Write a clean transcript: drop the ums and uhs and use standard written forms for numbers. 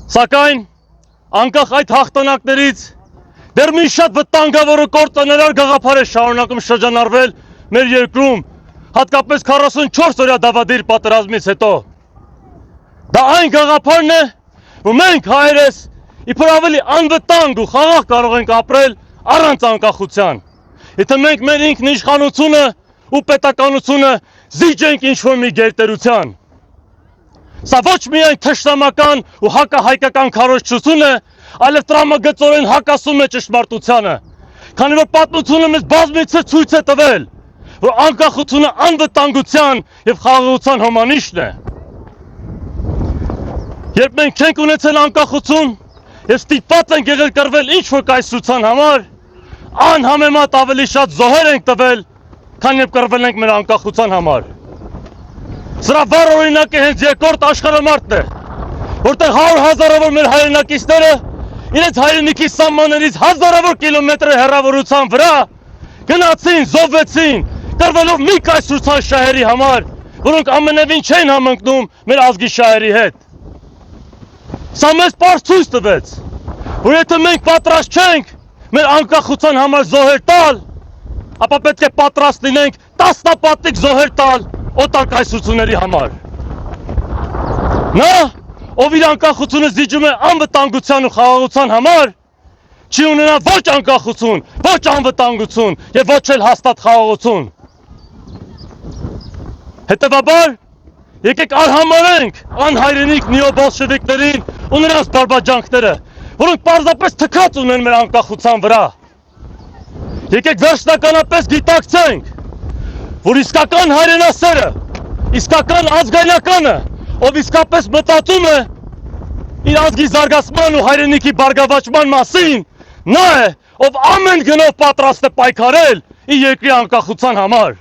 Սակայն անկախ այդ հաղթանակներից դեռ մի շատ վտանգավոր ու կործաներար գաղափար է շարունակում շրջանառվել մեր երկրում, հատկապես 44 օրյա դավադիր պատերազմից հետո։ Դա այն գաղափարն է, որ մենք հայերս իբր ավելի անվտանգ ու խաղաղ կարող ենք ապրել առանց անկախության, եթե մենք մեր ինքնիշխանությունը ու պետականությունը զիջենք ինչ-որ մի գերտերության։ Սա ոչ միայն թշնամական ու հակահայկական քարոզչություն է, այլև տրամագծորեն հակասում է ճշմարտությանը, քանի որ պատմությունը մեզ բազմիցս ցույց է տվել, որ անկախությունը անվտանգության և խաղաղության հոմանիշն է։ Երբ մենք չենք ունեցել անկախություն և ստիպված ենք եղել կռվել ինչ-որ կայսրության համար, անհամեմատ ավելի շատ զոհեր ենք տվել, քան երբ կռվել ենք մեր անկախության համար։ Սրա վառ օրինակ է հենց երկրորդ աշխարհամարտն է, որտեղ 100,000-ավոր մեր հայրենակիցները իրենց հայրենիքի սահմաններից հազարավոր կիլոմետր հեռավորության վրա գնացին, զոհվեցին, կռվելով մի կայսրության շահերի համար, որոնք ամենևին չեն համընկնում մեր ազգի շահերի հետ։ Սա մեզ պարզ ցույց տվեց, որ եթե մենք պատրաստ չենք մեր անկախության համար զոհեր տալ, ապա պետք է պատրաստ լինենք տասնապատիկ զոհեր տալ օտար կայսրությունների համար։ Նա, ով իր անկախությունը զիջում է անվտանգության ու խաղաղության համար, չի ունենա ոչ անկախություն, ոչ անվտանգություն և ոչ էլ հաստատ խաղաղություն։ Հետևաբար, եկեք արհամարհենք անհայրենիք նեոբոլշևիկներին ու նրանց բարբաջանքները, որոնք պարզապես թքած ունեն մեր անկախության վրա։ Եկեք վերջնականապես գիտակցենք, որ իսկական հայրենասերը, իսկական ազգայնականը, ով իսկապես մտածում է իր ազգի զարգացման ու հայրենիքի բարգավաճման մասին, նա է, ով ամեն գնով պատրաստ է պայքարել իր երկրի անկախության համար։